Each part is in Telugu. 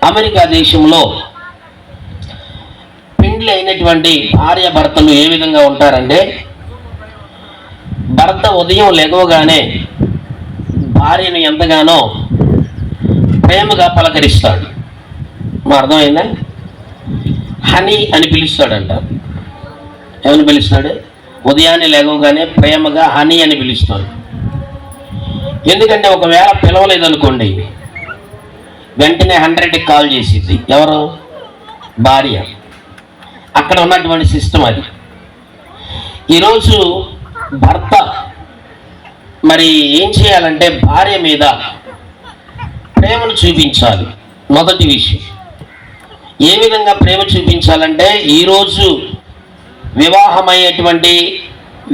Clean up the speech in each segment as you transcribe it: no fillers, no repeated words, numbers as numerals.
అమెరికా దేశంలో పెండ్లి అయినటువంటి భార్య భర్తలు ఏ విధంగా ఉంటారంటే, భర్త ఉదయం లెగవగానే భార్యను ఎంతగానో ప్రేమగా పలకరిస్తాడు. మా అర్థమైందా? హనీ అని పిలుస్తాడంట. ఏమని పిలుస్తాడు? ఉదయాన్నే లేవగానే ప్రేమగా హనీ అని పిలుస్తాడు. ఎందుకంటే ఒకవేళ పిలవలేదనుకోండి, వెంటనే 100కి కాల్ చేసిద్ది. ఎవరు? భార్య. అక్కడ ఉన్నటువంటి సిస్టమ్ అది. ఈరోజు భర్త మరి ఏం చేయాలంటే భార్య మీద ప్రేమను చూపించాలి. మొదటి విషయం ఏ విధంగా ప్రేమ చూపించాలంటే, ఈరోజు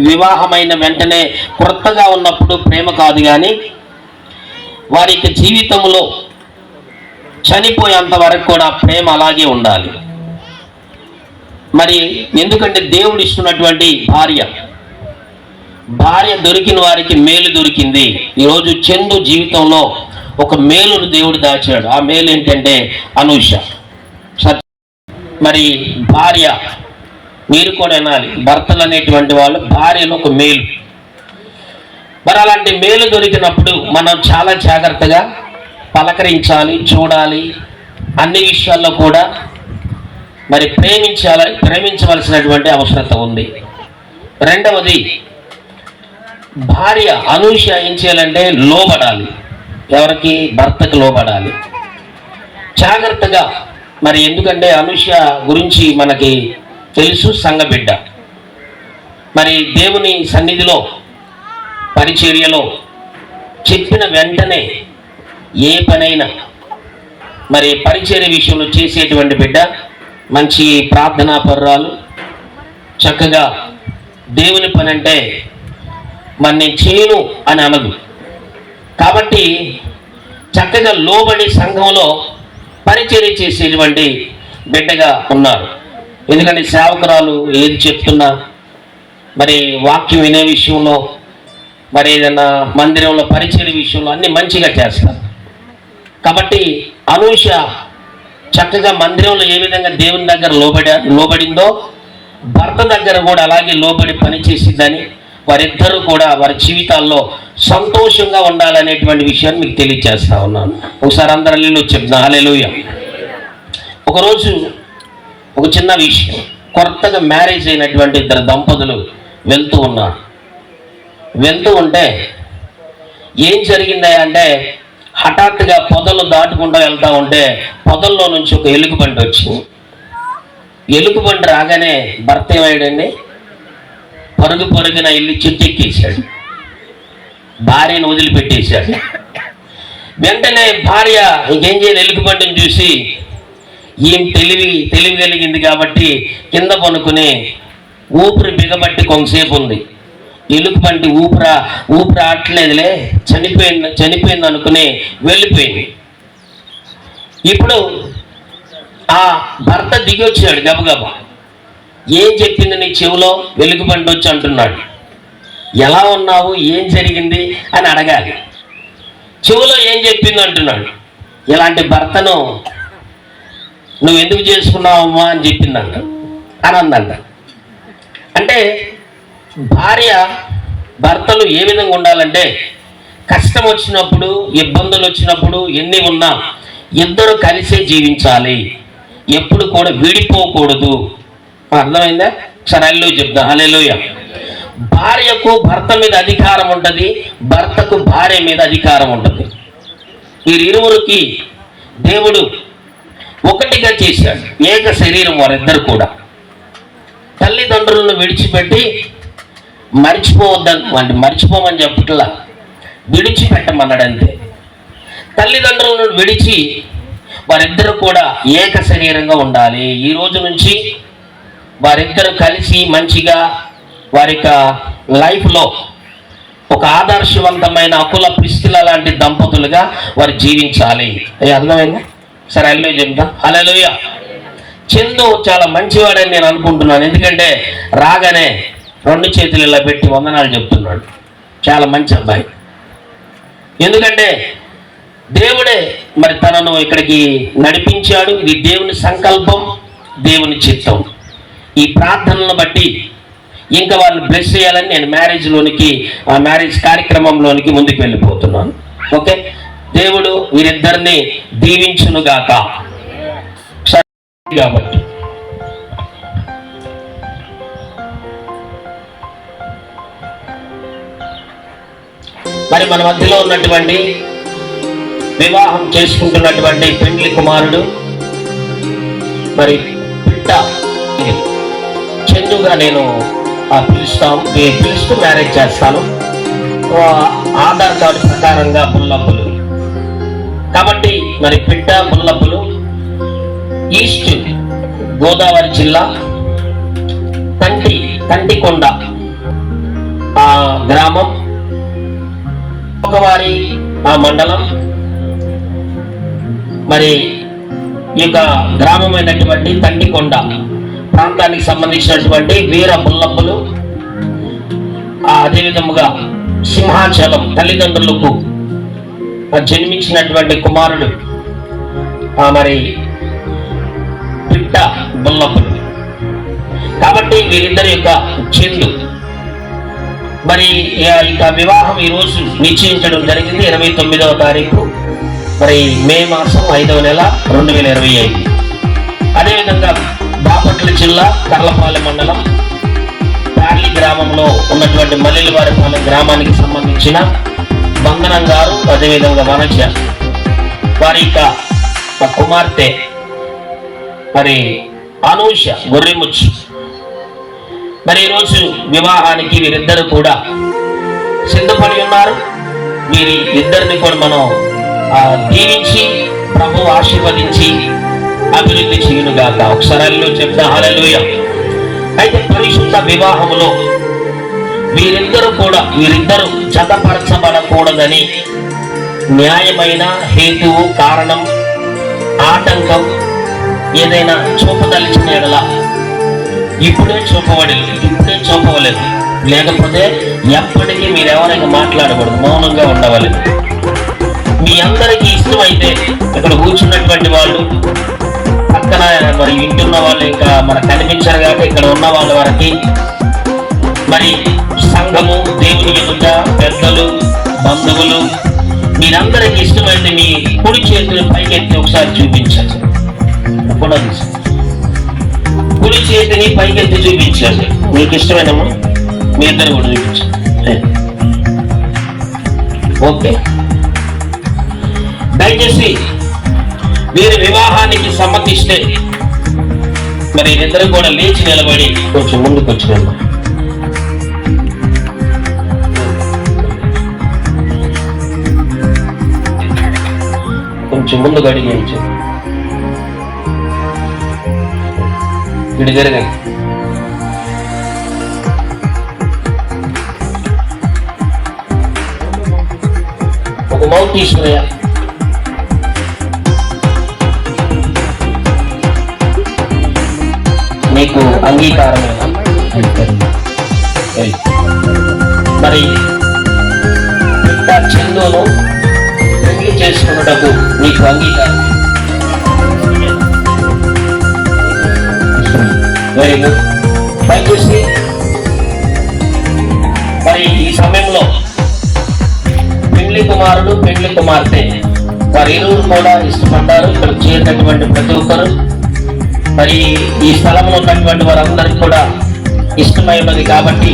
వివాహమైన వెంటనే కొత్తగా ఉన్నప్పుడు ప్రేమ కాదు, కానీ వారి యొక్క జీవితంలో చనిపోయేంత వరకు కూడా ప్రేమ అలాగే ఉండాలి. మరి ఎందుకంటే దేవుడు ఇస్తున్నటువంటి భార్య దొరికిన వారికి మేలు దొరికింది. ఈరోజు చందు జీవితంలో ఒక మేలును దేవుడు దాచాడు. ఆ మేలు ఏంటంటే అనూష. మరి భార్య, మీరు కూడా వినాలి, భర్తలు అనేటువంటి వాళ్ళు భార్యను ఒక మేలు. మరి అలాంటి మేలు దొరికినప్పుడు మనం చాలా జాగ్రత్తగా పలకరించాలి, చూడాలి. అన్ని విషయాల్లో కూడా మరి ప్రేమించవలసినటువంటి అవసరత ఉంది. రెండవది, భార్య అనూష ఏం చేయాలంటే లోబడాలి. ఎవరికి? భర్తకు లోబడాలి జాగ్రత్తగా. మరి ఎందుకంటే అనూష గురించి మనకి తెలుసు, సంఘబిడ్డ. మరి దేవుని సన్నిధిలో పరిచర్యలో చెప్పిన వెంటనే ఏ పనైనా మరి పరిచర్య విషయంలో చేసేటువంటి బిడ్డ, మంచి ప్రార్థనా పరురాలు, చక్కగా దేవుని పని అంటే మరి నేను చేయను అని అనదు. కాబట్టి చక్కగా లోబడి సంఘంలో పరిచర్య చేసేటువంటి బిడ్డగా ఉన్నారు. ఎందుకంటే సేవకురాలు ఏది చెప్తున్నా, మరి వాక్యం వినే విషయంలో, మరి ఏదైనా మందిరంలో పరిచర్య విషయంలో అన్ని మంచిగా చేస్తారు. కాబట్టి అనూష చక్కగా మందిరంలో ఏ విధంగా దేవుని దగ్గర లోబడిందో భర్త దగ్గర కూడా అలాగే లోబడి పనిచేసిద్దని, వారిద్దరూ కూడా వారి జీవితాల్లో సంతోషంగా ఉండాలనేటువంటి విషయాన్ని మీకు తెలియజేస్తా ఉన్నాను. ఒకసారి అందరూ హల్లెలూయా చెప్తున్నా. హల్లెలూయా. ఒకరోజు ఒక చిన్న విషయం, కొత్తగా మ్యారేజ్ అయినటువంటి ఇద్దరు దంపతులు వెళ్తూ ఉన్నారు. వెళ్తూ ఉంటే ఏం జరిగిందా అంటే, హఠాత్తుగా పొదలు దాటుకుంటూ వెళ్తూ ఉంటే పొదల్లో నుంచి ఒక ఎలుగుబంటి వచ్చింది. ఎలుగుబంటి రాగానే భర్త ఏమయ్యాడండి, పరుగున ఇల్లు చెట్టెక్కేశాడు, భార్యను వదిలిపెట్టేశాడు. వెంటనే భార్య ఇంకేం చేయాలి, ఎలుగుబంటిని చూసి ఏం తెలివి కలిగింది కాబట్టి కింద పనుకుని ఊపిరి బిగబట్టి కొంతసేపు ఉంది. ఎలుగుబంటి ఊపిరి ఆటలేదులే, చనిపోయింది అనుకుని వెళ్ళిపోయింది. ఇప్పుడు ఆ భర్త దిగి వచ్చాడు గబగబా. ఏం చెప్పింది నీ చెవిలో? వెలుగుబంటి వచ్చి అంటున్నాడు. ఎలా ఉన్నావు, ఏం జరిగింది అని అడగాలి. చెవిలో ఏం చెప్పింది అంటున్నాడు. ఇలాంటి భర్తను నువ్వు ఎందుకు చేసుకున్నావమ్మా అని చెప్పిందంట అని అందంట. అంటే భార్య భర్తలు ఏ విధంగా ఉండాలంటే, కష్టం వచ్చినప్పుడు, ఇబ్బందులు వచ్చినప్పుడు, ఎన్ని ఉన్నా ఇద్దరు కలిసే జీవించాలి. ఎప్పుడు కూడా విడిపోకూడదు. అర్థమైందా? సరే హల్లెలూయా చెప్తా. హల్లెలూయా. భార్యకు భర్త మీద అధికారం ఉంటుంది, భర్తకు భార్య మీద అధికారం ఉంటుంది. వీరిరువురికి దేవుడు ఒకటిగా చేశాడు, ఏక శరీరం వారిద్దరు కూడా. తల్లిదండ్రులను విడిచిపెట్టి మర్చిపోమని చెప్పట్లా, విడిచిపెట్టమన్నాడు అంతే. తల్లిదండ్రులను విడిచి వారిద్దరు కూడా ఏక శరీరంగా ఉండాలి. ఈ రోజు నుంచి వారిద్దరు కలిసి మంచిగా వారి యొక్క లైఫ్లో ఒక ఆదర్శవంతమైన అకుల ప్రిస్కిల లాంటి దంపతులుగా వారు జీవించాలి. అర్థమైందా? సరే హల్లెలూయా చెప్తా. హల్లెలూయా. చందు చాలా మంచివాడని నేను అనుకుంటున్నాను. ఎందుకంటే రాగానే 2 చేతులు ఇలా పెట్టి వందనాలు చెప్తున్నాడు. చాలా మంచి అబ్బాయి. ఎందుకంటే దేవుడే మరి తనను ఇక్కడికి నడిపించాడు. ఇది దేవుని సంకల్పం, దేవుని చిత్తం. ఈ ప్రార్థనలను బట్టి ఇంకా వాళ్ళని బ్లెస్ చేయాలని నేను ఆ మ్యారేజ్ కార్యక్రమంలోనికి ముందుకు వెళ్ళిపోతున్నాను. ఓకే, దేవుడు వీరిద్దరిని దీవించునుగాక. కాబట్టి మరి మన మధ్యలో ఉన్నటువంటి వివాహం చేసుకుంటున్నటువంటి పెండ్లి కుమారుడు మరి పిట్ట చందుగా నేను పిలుస్తూ మ్యారేజ్ చేస్తాను. ఆధార్ కార్డు ప్రకారంగా బుల్లప్పులు. కాబట్టి మరి పిట్ట బుల్లప్పులు ఈస్ట్ గోదావరి జిల్లా తంటికొండ గ్రామం, ఒకవారి మండలం. మరి ఈ యొక్క గ్రామమైనటువంటి తంటికొండ ప్రాంతానికి సంబంధించినటువంటి వీర బుల్లప్పులు, అదేవిధముగా సింహాచలం తల్లిదండ్రులకు జన్మించినటువంటి కుమారుడు మరి పిట్ట బుల్లప్పులు. కాబట్టి వీరిద్దరి యొక్క చందు మరి ఇక వివాహం ఈరోజు నిశ్చయించడం జరిగింది. 29వ తారీఖు మరి మే మాసం 5వ నెల 2025. అదేవిధంగా బాపట్ల జిల్లా కర్లపాలెం మండలం పార్లీ గ్రామంలో ఉన్నటువంటి మల్లెలవారిపాలెం గ్రామానికి సంబంధించిన బంధనం గారు, అదేవిధంగా వనజ వారి యొక్క కుమార్తె మరి అనూష గొర్రెముచ్చు. మరి ఈరోజు వివాహానికి వీరిద్దరు కూడా సిద్ధపడి ఉన్నారు. వీరి ఇద్దరిని కూడా మనం దీవించి ప్రభు ఆశీర్వదించి అభివృద్ధి చేయునుగాక. ఒకసారి హల్లెలూయా చెప్తా. హల్లెలూయా. అయితే పరిశుద్ధ వివాహములో వీరిద్దరు జతపరచబడకూడదని న్యాయమైన హేతువు, కారణం, ఆటంకం ఏదైనా చూపదలిచిన ఎడల ఇప్పుడే చూపవలేదు. లేకపోతే ఎప్పటికీ మీరు ఎవరైనా మాట్లాడకూడదు, మౌనంగా ఉండవాలి. మీ అందరికీ ఇష్టమైతే ఇక్కడ కూర్చున్నటువంటి వాళ్ళు, పక్కన మరి వింటున్న వాళ్ళు, ఇంకా మనకు కనిపించారు కాబట్టి ఇక్కడ ఉన్న వాళ్ళ వరకు మరి సంఘము, దేవుని ఎదుట పెద్దలు, బంధువులు, మీరందరికీ ఇష్టమైతే మీ కుడి చేతిని పైకెత్తి ఒకసారి చూపించండి. కుడి చేతిని పైకెత్తి చూపించండి. మీకు ఇష్టమైనమ్మా మీ ఇద్దరు కూడా చూపించండి. ఓకే, దయచేసి వీరి వివాహానికి సమ్మతిస్తే మరి ఇద్దరు కూడా లేచి నిలబడి కొంచెం ముందుకు వచ్చినమ్మా. కొంచెం ముందుకు అడిగించు. ఇటు జరగండి. ఒక మౌత్ తీసుకున్నాయా? మీకు అంగీకారమేనా? మరి చందును పెళ్లి చేసుకున్నటకు మీకు అంగీకారం? Very good. దయచేసి మరి ఈ సమయంలో పెళ్లి కుమారుడు, పెళ్లి కుమార్తె వారి ఇరువురు కూడా ఇష్టపడ్డారు. ఇక్కడ చేరినటువంటి ప్రతి ఒక్కరు, మరి ఈ స్థలంలో ఉన్నటువంటి వారందరికీ కూడా ఇష్టమై ఉన్నది. కాబట్టి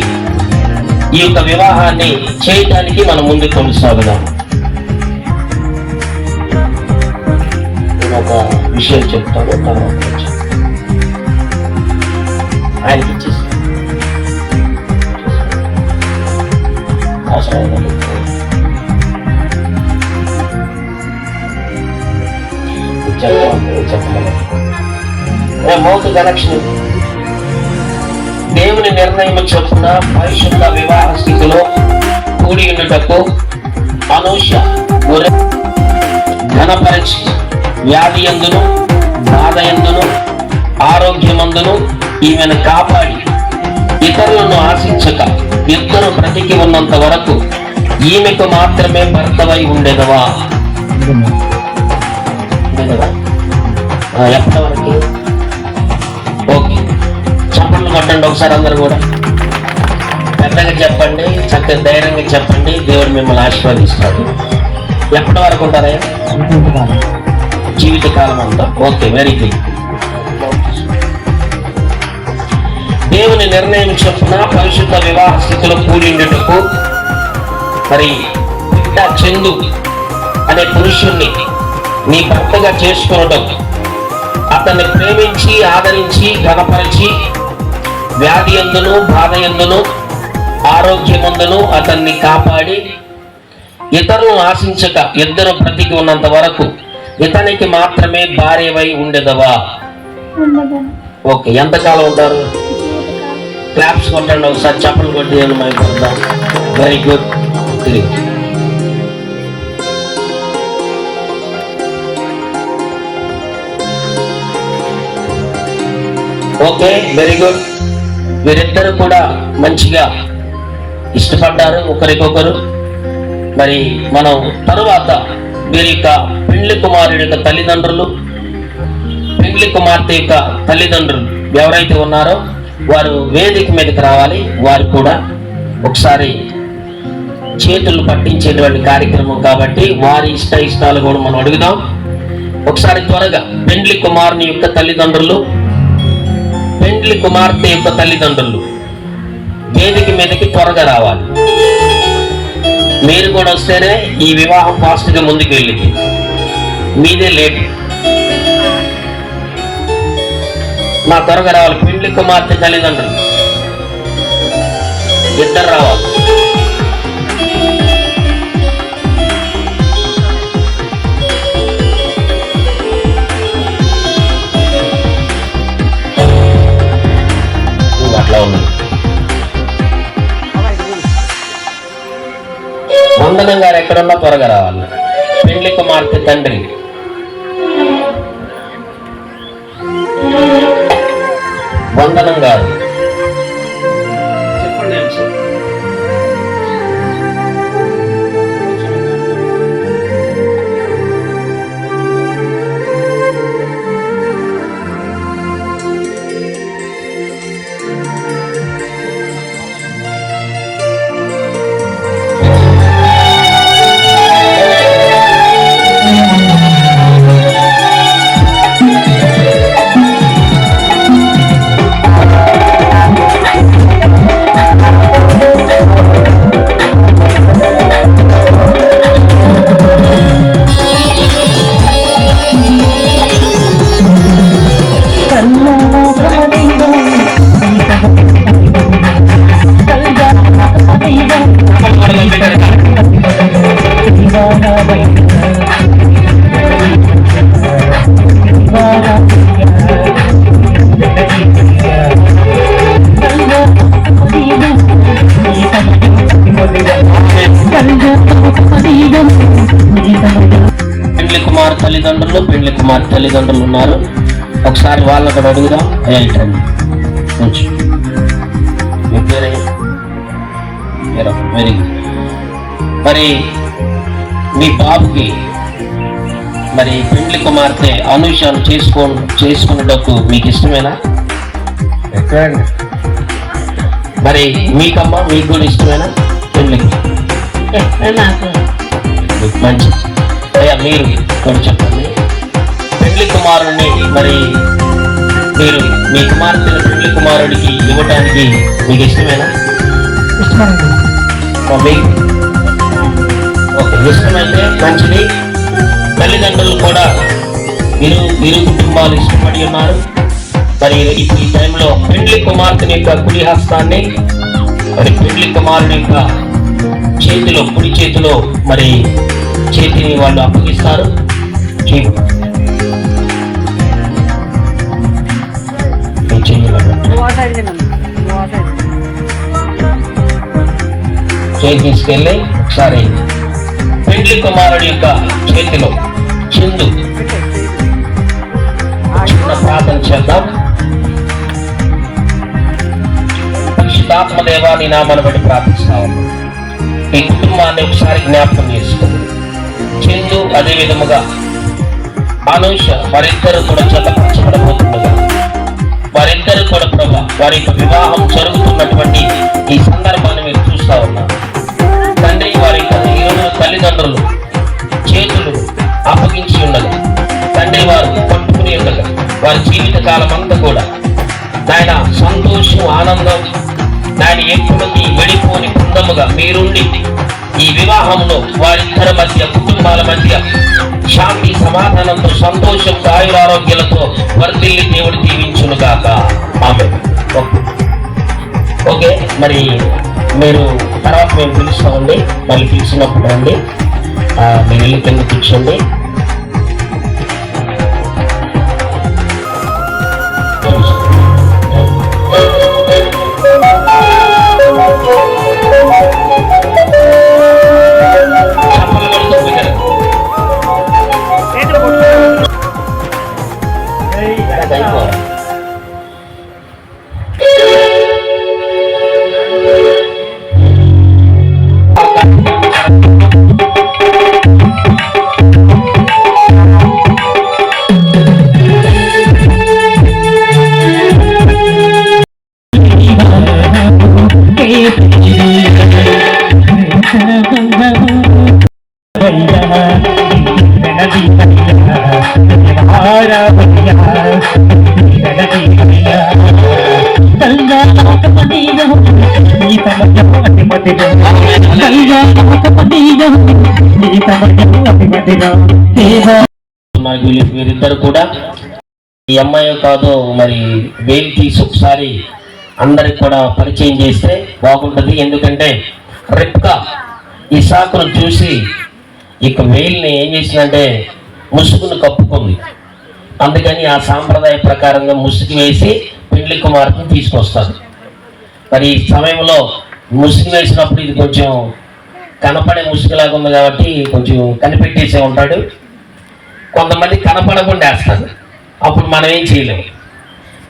ఈ యొక్క వివాహాన్ని చేయటానికి మనం ముందుకు కొనసాగుదాం. ఒక విషయం చెప్తాను, తర్వాత ఆయనకి ఇచ్చేసి మౌత్ కనెక్షన్. దేవుని నిర్ణయం చొప్పున పరిశుద్ధ వివాహ స్థితిలో కూడి ఉండుటకు అనూష ఘనపరిచి వ్యాధి యందును బాధ యందును ఆరోగ్యమందును ఈమెను కాపాడి ఇతరులను ఆశించక ఇద్దరు బ్రతికి ఉన్నంత వరకు ఈమెకు మాత్రమే భర్తవై ఉండేదవా? ఎప్పటి వరకు? ఓకే, చప్పట్లు కొట్టండి ఒకసారి అందరు కూడా. పెద్దగా చెప్పండి, చక్కగా ధైర్యంగా చెప్పండి. దేవుడు మిమ్మల్ని ఆశీర్వదిస్తాడు. ఎప్పటి వరకు ఉంటారా? జీవితకాలం అంతా. Okay, very good. దేవుని నిర్ణయం చొప్పున పరిశుద్ధ వివాహ స్థితిలో కూడిండుటకు మరి చందు అనే పురుషుణ్ణి నీ భర్తగా చేసుకునడం, అతన్ని ప్రేమించి ఆదరించి ఘనపరిచి వ్యాధి యందును బాధ యందును ఆరోగ్యమందును అతన్ని కాపాడి ఇతరులను ఆశించక ఇద్దరు బ్రతికి ఉన్నంత వరకు ఇతనికి మాత్రమే భార్యవై ఉండేదవా? ఓకే, ఎంతకాలం ఉంటారు? క్లాప్స్ కొట్టండి ఒకసారి, చప్పలు కొట్టి మైపోద్దాం. Very good. Okay, very good. వీరిద్దరు కూడా మంచిగా ఇష్టపడ్డారు ఒకరికొకరు. మరి మనం తరువాత వీరి యొక్క పెండ్లి కుమారుడి యొక్క తల్లిదండ్రులు, పెండ్లి కుమార్తె యొక్క తల్లిదండ్రులు ఎవరైతే ఉన్నారో వారు వేదిక మీదకి రావాలి. వారు కూడా ఒకసారి చేతులు పట్టించేటువంటి కార్యక్రమం కాబట్టి వారి ఇష్టాలు కూడా మనం అడుగుదాం. ఒకసారి త్వరగా పెండ్లి కుమారుని యొక్క తల్లిదండ్రులు, పెండ్లి కుమార్తె యొక్క తల్లిదండ్రులు వేదిక మీదకి త్వరగా రావాలి. మీరు కూడా వస్తేనే ఈ వివాహం ఫాస్ట్గా ముందుకు వెళ్ళింది. మీదే లేట్. మా త్వరగా రావాలి. పెండ్లి కుమార్తె తల్లిదండ్రులు ఇద్దరు రావాలి. అట్లా ఉంది. వందనం గారు ఎక్కడున్నా త్వరగా రావాలి. పెండ్లి కుమార్తె తండ్రి వందనం గారు చెప్పండి. పెండ్లి కుమార్ తల్లిదండ్రులు, పెండ్లి కుమార్ తల్లిదండ్రులు ఉన్నారు. ఒకసారి వాళ్ళని కూడా అడుగుదాం. Very good. మరి మీ బాబుకి మరి పెండ్లి కుమార్తె అనూషను చేసుకున్నటకు మీకు ఇష్టమేనా? మరి మీకమ్మా మీకు కూడా ఇష్టమేనా పెండ్లికి? మంచి అయ్యా, మీరు కొంచెం చెప్పండి. పెండ్లి కుమారుడిని మరి మీరు మీ కుమార్తెను పెండ్లి కుమారుడికి ఇవ్వటానికి మీకు ఇష్టమేనా? మీకు ఓకే, ఇష్టమైతే మంచిది. తల్లిదండ్రులు కూడా ఇరు కుటుంబాలు ఇష్టపడి ఉన్నారు. మరి ఈ టైంలో పెండ్లి కుమార్తెని యొక్క కుడి హస్తాన్ని మరి పెండ్లి కుమారుని యొక్క చేతిలో, కుడి చేతిలో మరి చేతిని వాళ్ళు అప్పగిస్తారు. చేయి తీసుకెళ్ళి ఒకసారి పెండ్లి కుమారుడి యొక్క చేతిలో చిందు చిన్న ప్రార్థన చేద్దాం. పరిశుద్ధాత్మదేవా, నీ నామాన్ని బట్టి ప్రార్థిస్తాము. ఈ కుటుంబాన్ని ఒకసారి జ్ఞాపకం చేసుకుంది. చిందు అదే విధముగా అనూష వారిద్దరు కూడా జతపరచబడబోతుండగా వారిద్దరు కూడా ప్రభా వారి యొక్క వివాహం జరుగుతున్నటువంటి ఈ సందర్భాన్ని మీరు చూస్తా ఉన్నారు తండ్రి. వారి యొక్క తల్లిదండ్రులు చేతులు అప్పగించి ఉండగా తండ్రి వారు పట్టుకుని ఉండగా వారి జీవిత కాలం అంతా కూడా నాయన సంతోషం, ఆనందం నాయన ఎప్పటికీ వెళ్ళిపోని బృందముగా మీరుండి ఈ వివాహంలో వారిద్దరి మధ్య, కుటుంబాల మధ్య శాంతి, సమాధానంతో, సంతోషంతో, ఆయురారోగ్యాలతో వర్ధిల్లి దేవుడు దీవించును గాక. ఆమేన్. ఓకే, మరి మీరు తర్వాత మేము పిలుస్తామండి. మళ్ళీ పిలిచినప్పుడు రండి. మీరు వెళ్ళి కింద కూర్చోండి. వీరిద్దరు కూడా ఈ అమ్మాయి కాదు మరి వేలు తీసి ఒకసారి అందరికి కూడా పరిచయం చేస్తే బాగుంటుంది. ఎందుకంటే రెప్కా ఇసాకును చూసి ఇక వేలుని ఏం చేసిందంటే ముసుగును కప్పుకుంది. అందుకని ఆ సాంప్రదాయ ప్రకారంగా ముసుగు వేసి పెండ్లి కుమార్తెను తీసుకొస్తారు. మరి ఈ సమయంలో ముసుగు వేసినప్పుడు ఇది కొంచెం కనపడే ముసుగులాగా ఉంది కాబట్టి కొంచెం కనిపెట్టేసే ఉంటాడు. కొంతమంది కనపడకుండా వేస్తారు, అప్పుడు మనం ఏం చేయలేము.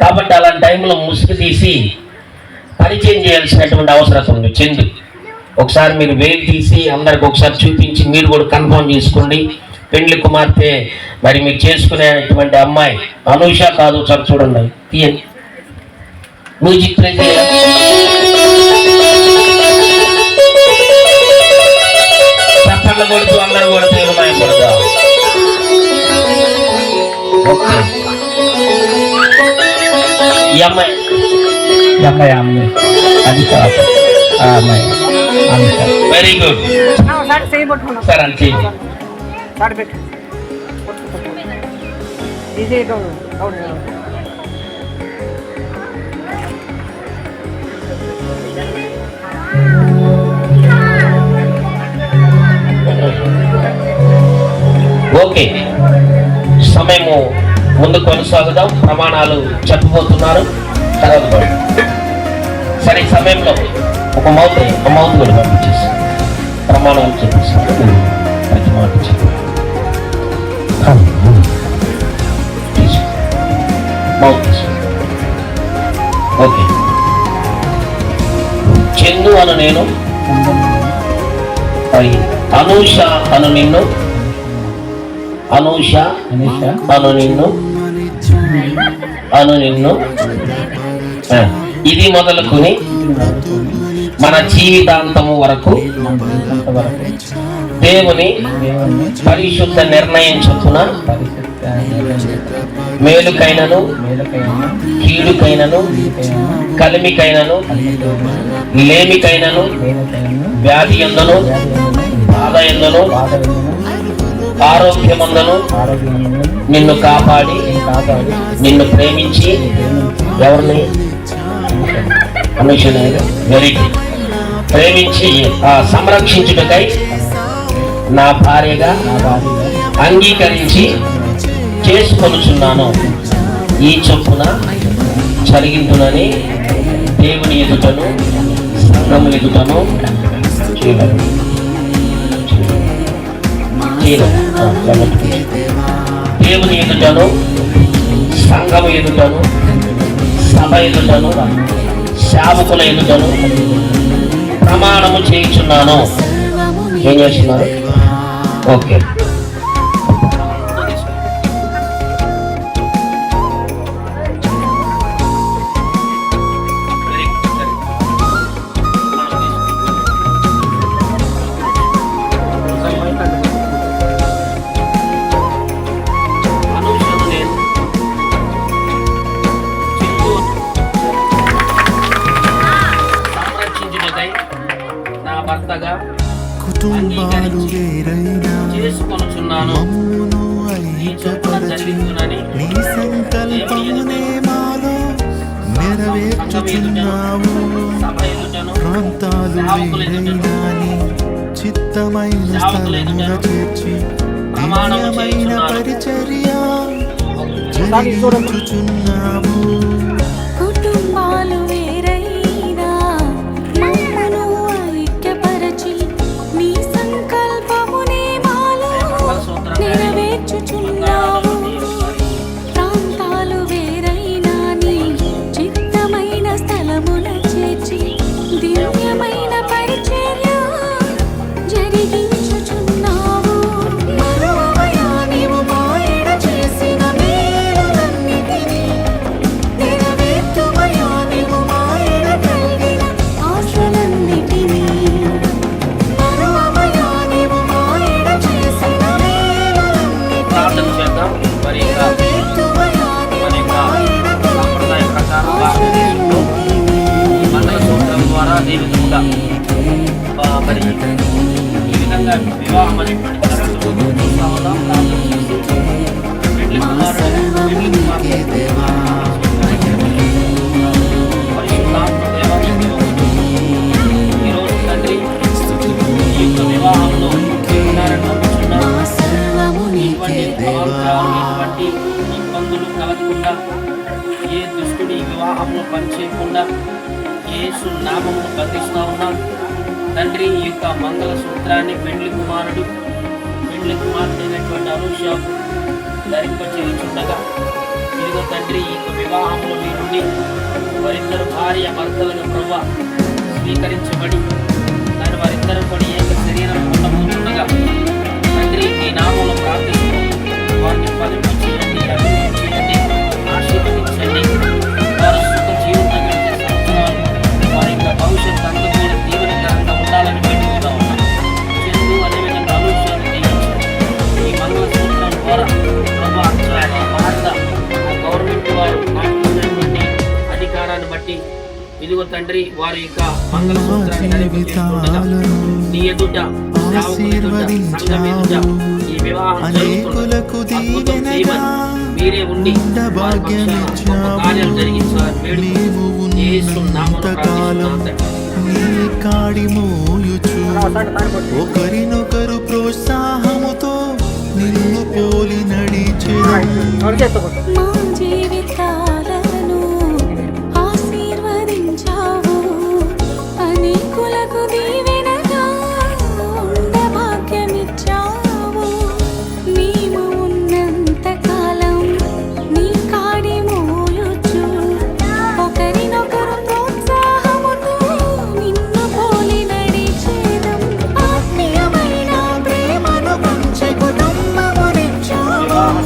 కాబట్టి అలాంటి టైంలో ముసుగు తీసి పరిచయం చేయాల్సినటువంటి అవసరం ఉంది. చందు ఒకసారి మీరు వేలు తీసి అందరికి ఒకసారి చూపించి మీరు కూడా కన్ఫర్మ్ చేసుకోండి. పెండ్లి కుమార్తె మరి మీరు చేసుకునేటువంటి అమ్మాయి అనూష కాదు, సార్ చూడండి. తీయండి, మ్యూజిక్ ప్లే చేయాలి. చప్పట్లు కొడుతూ అందరూ కూడా తీర్మాయపడదా. ఈ అమ్మాయి అది వెరీ గుడ్ సార్. అంటే ఓకే, సమయము ముందు కొనసాగుదాం. ప్రమాణాలు చెప్పబోతున్నారు తర్వాత. సరే, ఈ సమయంలో ఒక మౌత్ కూడా పంపించేసి ప్రమాణాలు చెప్పేస్తారు. ప్రతి మాట చెప్పి మౌత్. ఓకే, చందు అను నేను, అనూష అను నిన్ను, అనూష అను నిన్ను, అను నిన్ను ఇది మొదలుకొని మన జీవితాంతము వరకు దేవుని పరిశుద్ధ నిర్ణయం చొప్పున మేలుకైనను కీడుకైనను కలిమికైనను లేమికైనను వ్యాధి ఎందును బాధ ఎందును ఆరోగ్యమందును నిన్ను కాపాడి నిన్ను ప్రేమించి ఎవరిని వెరీ ప్రేమించి సంరక్షించుటకై నా భార్యగా అంగీకరించి చేసుకొనుచున్నాను. ఈ చొప్పున జరిగిందునని దేవుని ఎదుటను సంఘము ఎదుటను దేవుని ఎదుటను సంఘము ఎదుటను సభ ఎదుటను సేవకుల ఎదుటను ప్రమాణము చేయుచున్నాను. ఏం చేస్తున్నారు? ఓకే. కుటుంబాలు వేరైనా మమ్మును ఐక్యపరచి నీ సంకల్పమునే మాలో నెరవేర్చుచున్నావు. ప్రాంతాలు వేరైనా నీ చిత్తమైన స్థలమున చేర్చి దివ్యమైన పరిచర్య జరిగించుచున్నావు. జీవితంగా మరి ఈ విధంగా వివాహం అనేటువంటి ఈరోజు తండ్రి ఈ యొక్క వివాహంలో ఎటువంటి ఇబ్బందులు కలగకుండా ఏ దుష్టుడి వివాహంలో పనిచేయకుండా యేసు నామమును బంధిస్తా ఉన్నాం తండ్రి. ఈ యొక్క మంగళ సూత్రాన్ని పెండ్లి కుమార్తెనటువంటి అనుషకు ధరింపచేయుచుండగా ఇదిగో తండ్రి ఈ యొక్క వివాహంలో మీ నుండి వారిద్దరు భార్య భర్తలను ప్రభువా స్వీకరించబడి దాని వారిద్దరు కూడా ఏక శరీరం ఉండబోతుండగా తండ్రి ఈ నామంలో ప్రార్థిస్తూ వారిని ఫలింపు చేయండి, అభివృద్ధి చేయండి, ఆశీర్వదించండి. వారు సుఖ జీవితం వారి యొక్క భవిష్యత్తు అంతా కూడా దీవెనకరంగా ఉండాలని పెట్టుకుంటా ఉన్నాం. చందు అదేవిధంగా ఆలోచనలు ఈ మంగళ సూత్రం ద్వారా భారత గవర్నమెంట్ వారు మాట్లాడినటువంటి అధికారాన్ని బట్టి ఇదిగో తండ్రి వారి యొక్క మంగళ సూత్రాన్ని నీ ఎదుట సంఘం ఎదుట ఈ వివాహం మీరే ఉండి కార్యాలు జరిగించాలని ఒకరినొకరు ప్రోత్సాహముతో నిన్ను పోలి నడిచేది.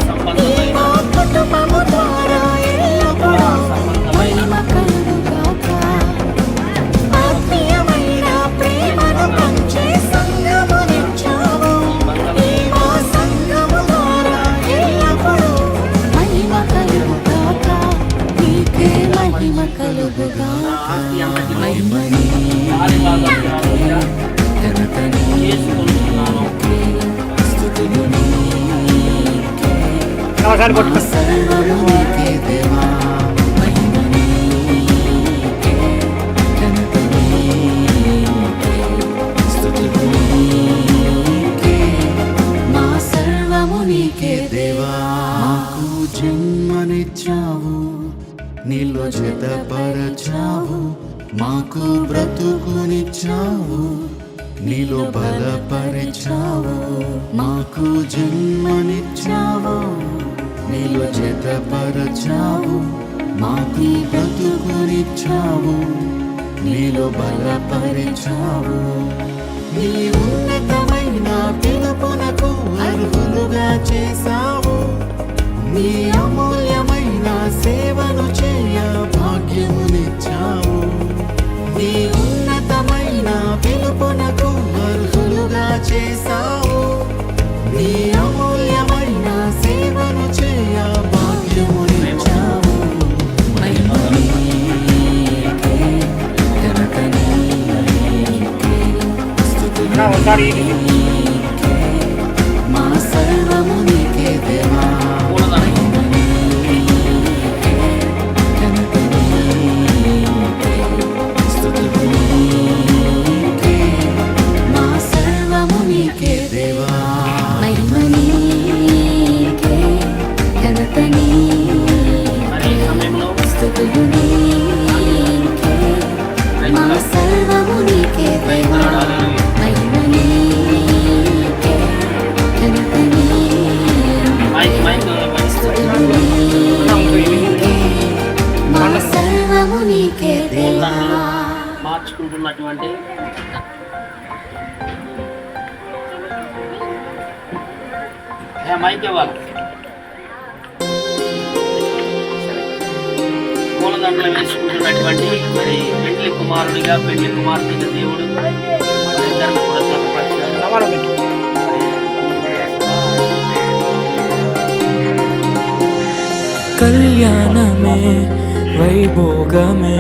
సంబంధమైన సర్వము నీకే దేవా, మహిమ నీకే, ఘనత నీకే, స్తుతులు నీకే, మా సర్వము నీకే దేవా. మాకు జన్మనిచ్చావు, నీలో జతపరచావు, మాకు బ్రతుకునిచ్చావు, నీలో బలపరిచావు. మాకు జన్మనిచ్చావు, నీలో జతపరచావు, మాకు బ్రతుకునిచ్చావు, నీలో బలపరిచావు. నీ ఉన్నతమైన పిలుపునకు అర్హులుగా చేశావు, నీ అమూల్యమైన సేవను చేయ భాగ్యమునిచ్చావు. నీ ఉన్నతమైన పిలుపునకు అర్హులుగా చేశావు, నీ అమూల్యమైన సేవను చేయ భాగ్యమునిచ్చావు. మహిమ నీకే, ఘనత నీకే, స్తుతులు నీకే, మా సర్వము నీకే దేవా. మార్చుకుంటున్నటువంటి మైక్ ఇవ్వాలి. పూలదండలు వేసుకుంటున్నటువంటి మరి పెళ్లి కుమారుడిగా పెళ్లి కుమార్తెగా దేవుడు వారిద్దరిని కూడా జతపరిచాడు. కళ్యాణమే వైభోగమే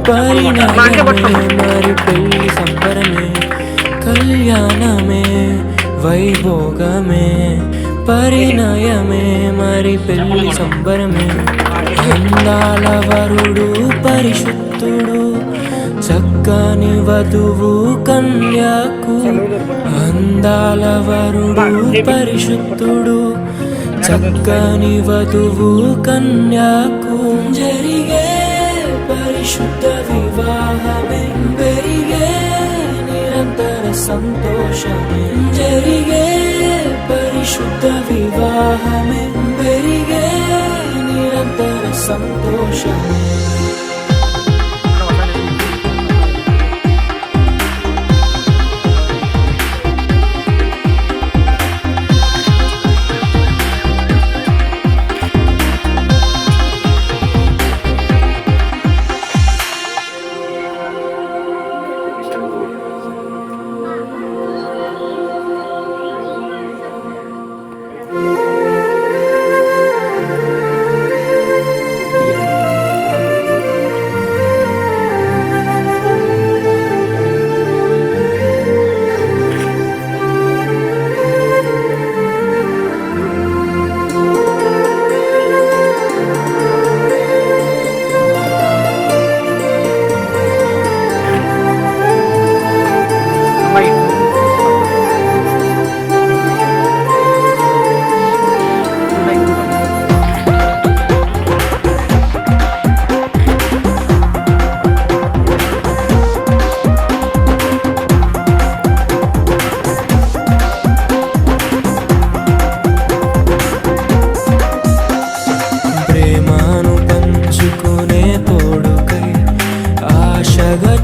పరిణయమే మరి పెళ్లి సంబరమే. కళ్యాణమే వైభోగమే పరిణయమే మరి పెళ్లి సంబరమే. అందాల వరుడు పరిశుద్ధుడు, చక్కని వధువు కన్యకు. అందాల వరుడు పరిశుద్ధుడు, చక్కని వధువు కన్యకు. జరిగే పరిశుద్ధ వివాహమే, పెరిగే నిరంతర సంతోషమే. జరిగే పరిశుద్ధ వివాహమే, పెరిగే నిరంతర సంతోషమే.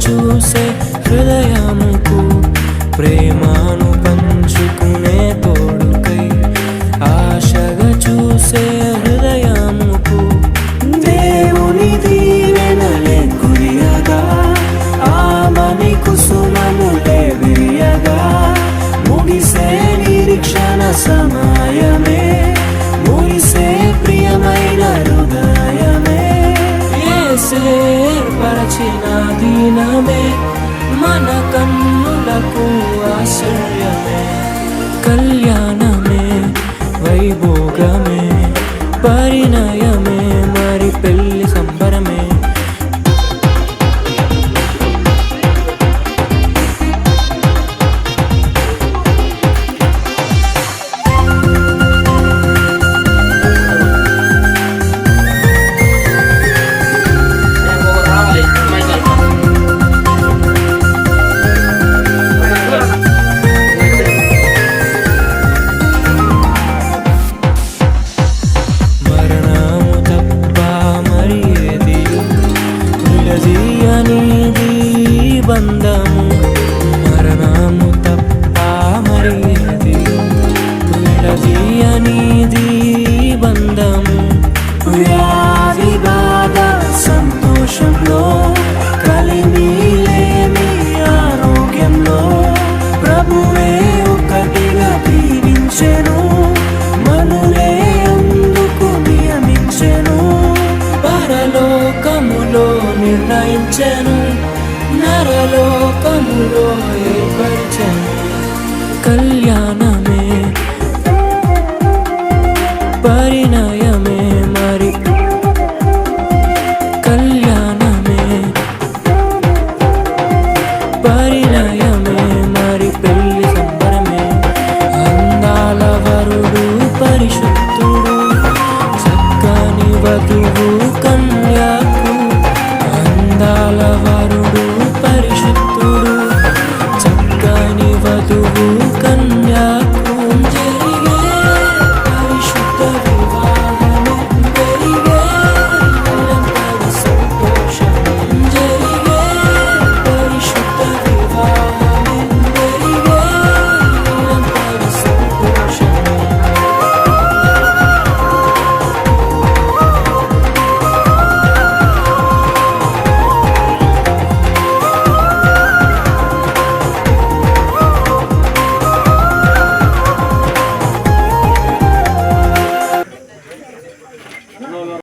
చూసే హృదయముకు, ప్రేమను పంచుకునే తోడుకై ఆశగా చూసే హృదయముకు. దేవుని దీవెనలే కురియగా, ఆమని కుసుమములే విరియగా. ముగిసే నిరీక్షణ సమయమే, ముగిసే ప్రియమైన హృదయమే. ఏర్పరచిన దినమే మన కన్నులకు ఆశ్చర్యమే. కళ్యాణమే వైభోగమే నిర్ణయించెను, నరలోకములో ఏర్పరిచెను. కళ్యాణమే పరిణయమే మరి, కళ్యాణమే పరిణయమే మరి, పెళ్లి సంబరమే. అందాల వరుడు పరిశుద్ధుడు, చక్కని వధువు